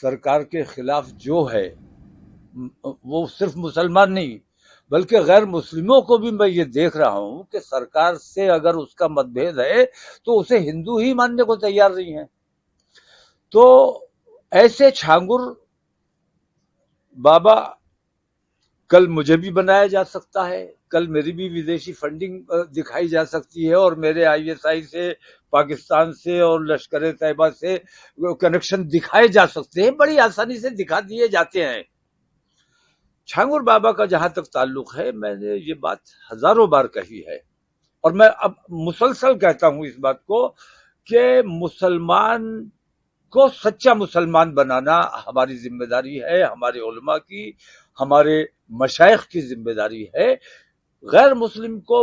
سرکار کے خلاف جو ہے وہ صرف مسلمان نہیں بلکہ غیر مسلموں کو بھی میں یہ دیکھ رہا ہوں کہ سرکار سے اگر اس کا متبھید ہے تو اسے ہندو ہی ماننے کو تیار نہیں ہے. تو ایسے چھانگر بابا کل مجھے بھی بنایا جا سکتا ہے, کل میری بھی ودیشی فنڈنگ دکھائی جا سکتی ہے اور میرے ISI سے, پاکستان سے اور لشکر طیبہ سے کنیکشن دکھائے جا سکتے ہیں, بڑی آسانی سے دکھا دیے جاتے ہیں. چھانگر بابا کا جہاں تک تعلق ہے, میں نے یہ بات ہزاروں بار کہی ہے اور میں اب مسلسل کہتا ہوں اس بات کو کہ مسلمان کو سچا مسلمان بنانا ہماری ذمہ داری ہے, ہمارے علماء کی, ہمارے مشائخ کی ذمہ داری ہے. غیر مسلم کو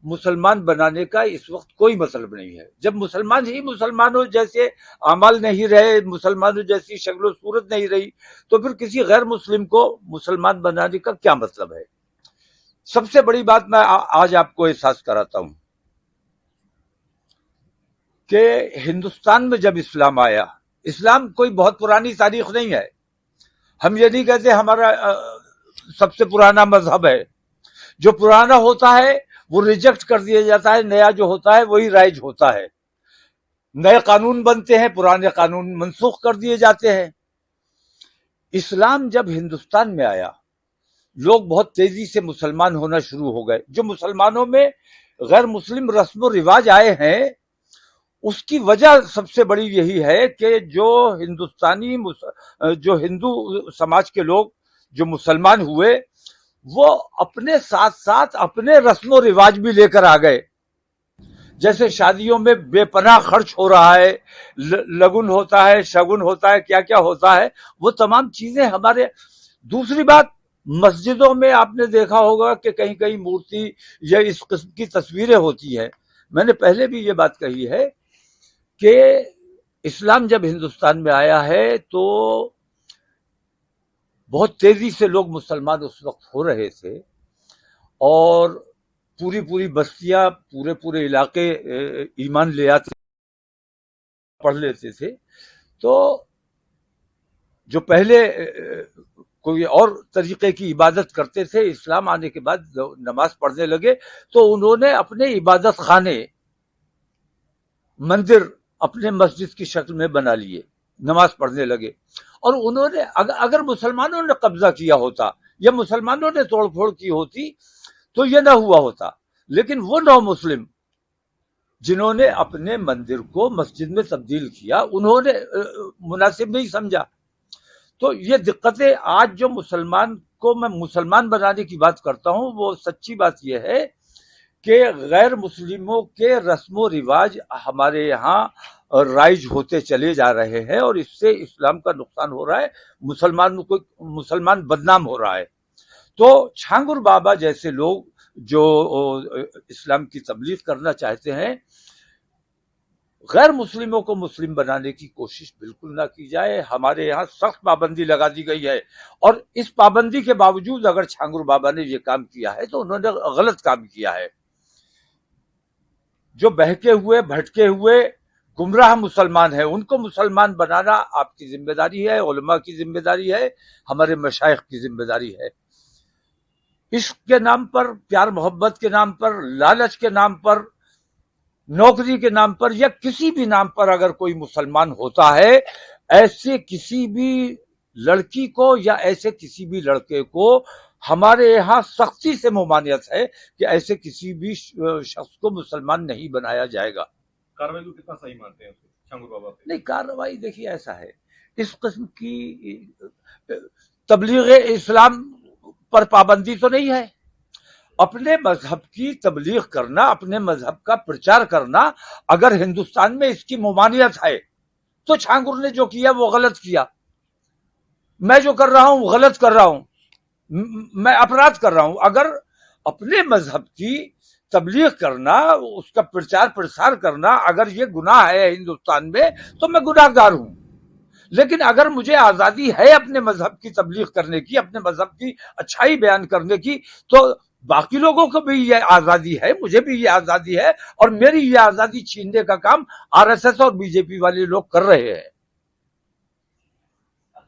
مسلمان بنانے کا اس وقت کوئی مطلب نہیں ہے. جب مسلمان ہی مسلمانوں جیسے اعمال نہیں رہے, مسلمانوں جیسی شکل و صورت نہیں رہی, تو پھر کسی غیر مسلم کو مسلمان بنانے کا کیا مطلب ہے؟ سب سے بڑی بات میں آج آپ کو احساس کراتا ہوں کہ ہندوستان میں جب اسلام آیا, اسلام کوئی بہت پرانی تاریخ نہیں ہے. ہم یہ نہیں کہتے ہمارا سب سے پرانا مذہب ہے. جو پرانا ہوتا ہے وہ ریجیکٹ کر دیا جاتا ہے, نیا جو ہوتا ہے وہی رائج ہوتا ہے. نئے قانون بنتے ہیں, پرانے قانون منسوخ کر دیے جاتے ہیں. اسلام جب ہندوستان میں آیا, لوگ بہت تیزی سے مسلمان ہونا شروع ہو گئے. جو مسلمانوں میں غیر مسلم رسم و رواج آئے ہیں اس کی وجہ سب سے بڑی یہی ہے کہ جو ہندو سماج کے لوگ جو مسلمان ہوئے وہ اپنے ساتھ ساتھ اپنے رسم و رواج بھی لے کر آ گئے. جیسے شادیوں میں بے پناہ خرچ ہو رہا ہے, لگن ہوتا ہے, شگن ہوتا ہے, کیا کیا ہوتا ہے, وہ تمام چیزیں ہمارے. دوسری بات, مسجدوں میں آپ نے دیکھا ہوگا کہ کہیں کہیں مورتی یا اس قسم کی تصویریں ہوتی ہیں. میں نے پہلے بھی یہ بات کہی ہے کہ اسلام جب ہندوستان میں آیا ہے تو بہت تیزی سے لوگ مسلمان اس وقت ہو رہے تھے اور پوری بستیاں, پورے علاقے ایمان لے آتے, پڑھ لیتے تھے. تو جو پہلے کوئی اور طریقے کی عبادت کرتے تھے, اسلام آنے کے بعد نماز پڑھنے لگے تو انہوں نے اپنے عبادت خانے, مندر اپنے مسجد کی شکل میں بنا لیے, نماز پڑھنے لگے. اور انہوں نے اگر مسلمانوں نے قبضہ کیا ہوتا یا مسلمانوں نے توڑ پھوڑ کی ہوتی تو یہ نہ ہوا ہوتا. لیکن وہ نو مسلم جنہوں نے اپنے مندر کو مسجد میں تبدیل کیا, انہوں نے مناسب نہیں سمجھا. تو یہ دقتیں آج جو مسلمان کو میں مسلمان بنانے کی بات کرتا ہوں, وہ سچی بات یہ ہے کہ غیر مسلموں کے رسم و رواج ہمارے یہاں رائج ہوتے چلے جا رہے ہیں اور اس سے اسلام کا نقصان ہو رہا ہے, مسلمان بدنام ہو رہا ہے. تو چھانگر بابا جیسے لوگ جو اسلام کی تبلیغ کرنا چاہتے ہیں, غیر مسلموں کو مسلم بنانے کی کوشش بالکل نہ کی جائے. ہمارے یہاں سخت پابندی لگا دی گئی ہے اور اس پابندی کے باوجود اگر چھانگر بابا نے یہ کام کیا ہے تو انہوں نے غلط کام کیا ہے. جو بہکے ہوئے, بھٹکے ہوئے, گمراہ مسلمان ہیں, ان کو مسلمان بنانا آپ کی ذمہ داری ہے, علماء کی ذمہ داری ہے, ہمارے مشائخ کی ذمہ داری ہے. عشق کے نام پر, پیار محبت کے نام پر, لالچ کے نام پر, نوکری کے نام پر یا کسی بھی نام پر اگر کوئی مسلمان ہوتا ہے, ایسے کسی بھی لڑکی کو یا ایسے کسی بھی لڑکے کو ہمارے یہاں سختی سے ممانعت ہے کہ ایسے کسی بھی شخص کو مسلمان نہیں بنایا جائے گا. کارروائی کو کتنا صحیح مانتے ہیں چھانگر بابا؟ نہیں, کارروائی دیکھیے ایسا ہے, اس قسم کی تبلیغ اسلام پر پابندی تو نہیں ہے. اپنے مذہب کی تبلیغ کرنا, اپنے مذہب کا پرچار کرنا, اگر ہندوستان میں اس کی ممانعت ہے تو چھانگر نے جو کیا وہ غلط کیا. میں جو کر رہا ہوں غلط کر رہا ہوں, میں اپرادھ کر رہا ہوں. اگر اپنے مذہب کی تبلیغ کرنا, اس کا پرچار پرسار کرنا اگر یہ گناہ ہے ہندوستان میں تو میں گناہ گار ہوں. لیکن اگر مجھے آزادی ہے اپنے مذہب کی تبلیغ کرنے کی, اپنے مذہب کی اچھائی بیان کرنے کی, تو باقی لوگوں کو بھی یہ آزادی ہے, مجھے بھی یہ آزادی ہے, اور میری یہ آزادی چھیننے کا کام RSS اور BJP والے لوگ کر رہے ہیں.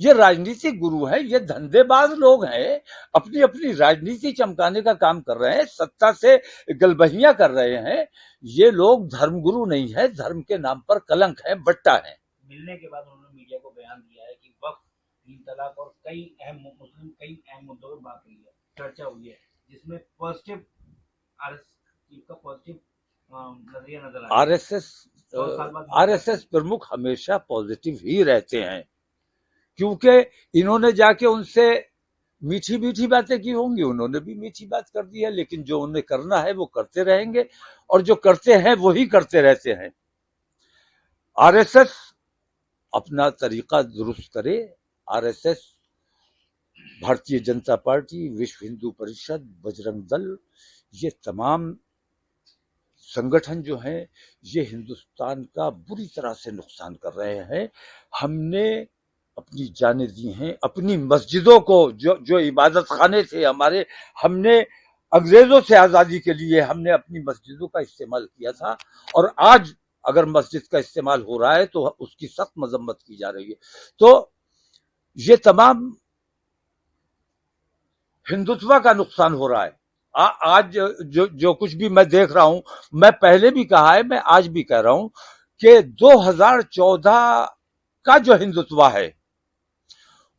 یہ راجنیتک گرو ہیں، یہ دھندے باز لوگ ہیں، اپنی اپنی راجنیتی چمکانے کا کام کر رہے ہیں، ستا سے گلبہیاں کر رہے ہیں. یہ لوگ دھرم گرو نہیں ہے، دھرم کے نام پر کلنک ہے، بٹا ہے. ملنے کے بعد انہوں نے میڈیا کو بیان دیا ہے کہ وقت، تین طلاق اور کئی اہم مدوں پر بات ہوئی ہے، چرچا ہوئی ہے، جس میں پازیٹو کا پازیٹو نظریہ نظر آیا. آر ایس ایس پرمکھ ہمیشہ پازیٹو ہی رہتے ہیں، کیونکہ انہوں نے جا کے ان سے میٹھی میٹھی باتیں کی ہوں گی، انہوں نے بھی میٹھی بات کر دی ہے، لیکن جو انہیں کرنا ہے وہ کرتے رہیں گے، اور جو کرتے ہیں وہی کرتے رہتے ہیں. آر ایس ایس اپنا طریقہ درست کرے. R S S, Bharatiya Janata party, Vishwa Hindu Parishad, Bajrang دل، یہ تمام سنگٹھن جو ہیں یہ ہندوستان کا بری طرح سے نقصان کر رہے ہیں. ہم نے اپنی جانیں دی ہیں، اپنی مسجدوں کو جو عبادت خانے تھے ہمارے، ہم نے انگریزوں سے آزادی کے لیے ہم نے اپنی مسجدوں کا استعمال کیا تھا، اور آج اگر مسجد کا استعمال ہو رہا ہے تو اس کی سخت مذمت کی جا رہی ہے. تو یہ تمام ہندوتوا کا نقصان ہو رہا ہے. آج جو کچھ بھی میں دیکھ رہا ہوں، میں پہلے بھی کہا ہے، میں آج بھی کہہ رہا ہوں کہ 2014 کا جو ہندوتوا ہے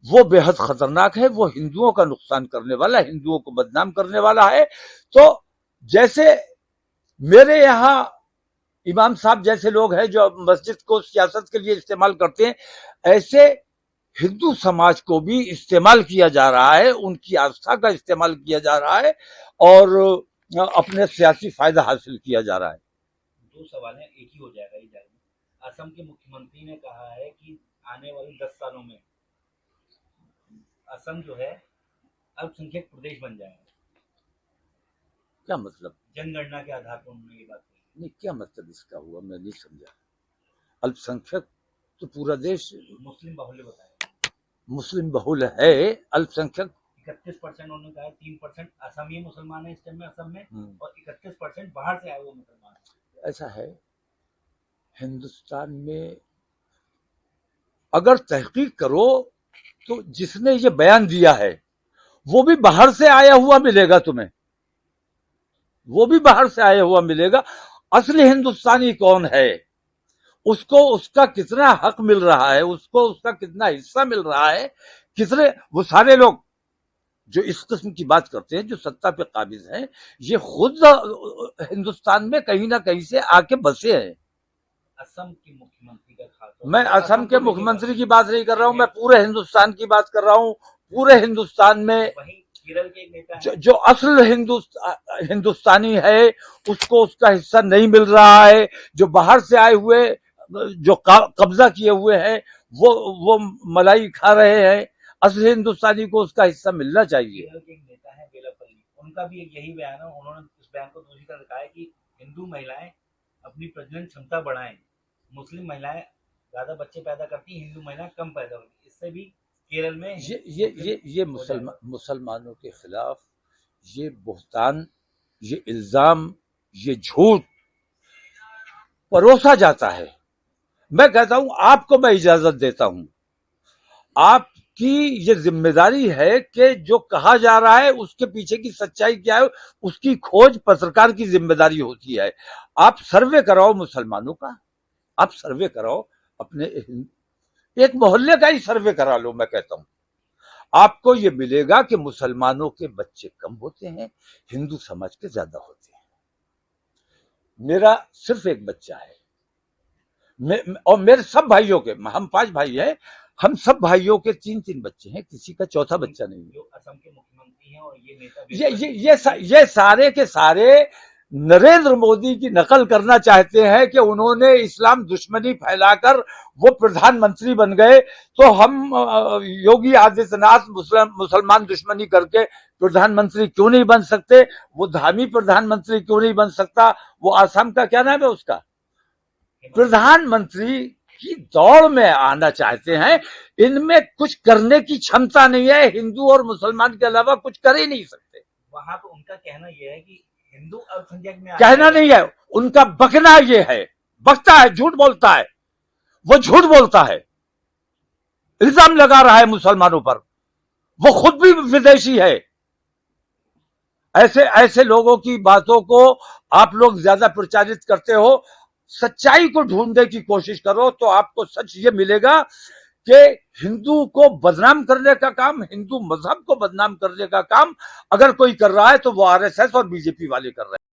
وہ بے حد خطرناک ہے، وہ ہندوؤں کا نقصان کرنے والا، ہندوؤں کو بدنام کرنے والا ہے. تو جیسے میرے یہاں امام صاحب جیسے لوگ ہیں جو مسجد کو سیاست کے لیے استعمال کرتے ہیں، ایسے ہندو سماج کو بھی استعمال کیا جا رہا ہے، ان کی آستھا کا استعمال کیا جا رہا ہے، اور اپنے سیاسی فائدہ حاصل کیا جا رہا ہے. دو سوال ہیں، ایک ہی ہو جائے گا یہ جائے. اسم کے مکھیہ منتری نے کہا ہے کہ آنے والے 10 سالوں میں اسم جو ہے الپ سنکھیک پردیش بن جائے گا. کیا مطلب؟ جن گننا کے آدھار پر انہوں نے یہ بات کہی. نہیں، کیا مطلب اس کا ہوا؟ میں نہیں سمجھا. الپ سنکھیک تو پورا دیش مسلم باہل بتایا، مسلم بہل ہے. الپ سنکھیک 31% انہوں نے کہا ہے، 3% اسامی مسلمان ہیں اس ٹائم میں اسم میں، اور 31% باہر سے آئے ہوئے مسلمان ہیں. ایسا ہے، ہندوستان میں اگر تحقیق کرو تو جس نے یہ بیان دیا ہے وہ بھی باہر سے آیا ہوا ملے گا تمہیں، وہ بھی باہر سے آیا ہوا ملے گا. اصل ہندوستانی کون ہے، اس کو اس کا کتنا حق مل رہا ہے، اس کو اس کا کتنا حصہ مل رہا ہے، کتنے وہ سارے لوگ جو اس قسم کی بات کرتے ہیں، جو ستا پہ قابض ہیں، یہ خود ہندوستان میں کہیں نہ کہیں سے آ کے بسے ہیں. اسم کے مکھیہ منتری کا خاص طور میں اسم کے مکھیہ منتری کی بات نہیں کر رہا ہوں، میں پورے ہندوستان کی بات کر رہا ہوں. پورے ہندوستان میں وہیں کیرل کے ایک نیتا ہیں جو اصل ہندوستانی ہے اس کو اس کا حصہ نہیں مل رہا ہے. جو باہر سے آئے ہوئے جو قبضہ کیے ہوئے ہیں وہ ملائی کھا رہے ہیں. اصل ہندوستانی کو اس کا حصہ ملنا چاہیے. کیرل کے ایک نیتا ہے ویلاپلی، ان کا بھی یہی بیان ہے. انہوں نے اس بیان کو دوسری طرح کہا ہے کہ ہندو مہیلائیں اپنی پرجنن چھمتا بڑھائیں. مسلم مہیلائیں زیادہ بچے پیدا کرتی ہیں، ہندو مہیلائیں کم پیدا ہوتی. اس سے بھی کیرل میں یہ مسلمانوں کے خلاف یہ بہتان، یہ الزام، یہ جھوٹ پروسا جاتا ہے. میں کہتا ہوں آپ کو میں اجازت دیتا ہوں، آپ کی یہ ذمہ داری ہے کہ جو کہا جا رہا ہے اس کے پیچھے کی سچائی کیا ہے اس کی کھوج پترکار کی ذمہ داری ہوتی ہے. آپ سروے کراؤ مسلمانوں کا، آپ سروے کراؤ اپنے ایک محلے کا ہی سروے کرا لو. میں کہتا ہوں آپ کو یہ ملے گا کہ مسلمانوں کے بچے کم ہوتے ہیں، ہندو سماج کے زیادہ ہوتے ہیں. میرا صرف ایک بچہ ہے، اور میرے سب بھائیوں کے، ہم 5 بھائی ہیں، ہم سب بھائیوں کے 3 بچے ہیں، کسی کا چوتھا بچہ نہیں ہے. جو اسم کے مکھیہ منتری ہیں اور یہ نیتا یہ سارے کے سارے نریندر مودی کی نقل کرنا چاہتے ہیں کہ انہوں نے اسلام دشمنی پھیلا کر وہ پردھان منتری بن گئے، تو ہم یوگی آدتیہ ناتھ مسلمان دشمنی کر کے پردھان منتری کیوں نہیں بن سکتے؟ وہ دھامی پردھان منتری کیوں نہیں بن سکتا؟ وہ آسام کا کیا نام ہے اس کا؟ پردھان منتری کی دوڑ میں آنا چاہتے ہیں. ان میں کچھ کرنے کی چھمتا نہیں ہے، ہندو اور مسلمان کے علاوہ کچھ کر ہی نہیں سکتے. وہاں تو ان کا کہنا یہ ہے کہ ہندو الپ سنکھیک میں کہنا نہیں ہے، ان کا بکنا یہ ہے، بکتا ہے، جھوٹ بولتا ہے، وہ جھوٹ بولتا ہے. الزام لگا رہا ہے مسلمانوں پر، وہ خود بھی ودیشی ہے. ایسے لوگوں کی باتوں کو آپ لوگ زیادہ پرچارت کرتے ہو. سچائی کو ڈھونڈنے کی کوشش کرو تو آپ کو سچ یہ ملے گا کہ ہندو کو بدنام کرنے کا کام، ہندو مذہب کو بدنام کرنے کا کام اگر کوئی کر رہا ہے تو وہ آر ایس ایس اور بی جے پی والے کر رہے ہیں.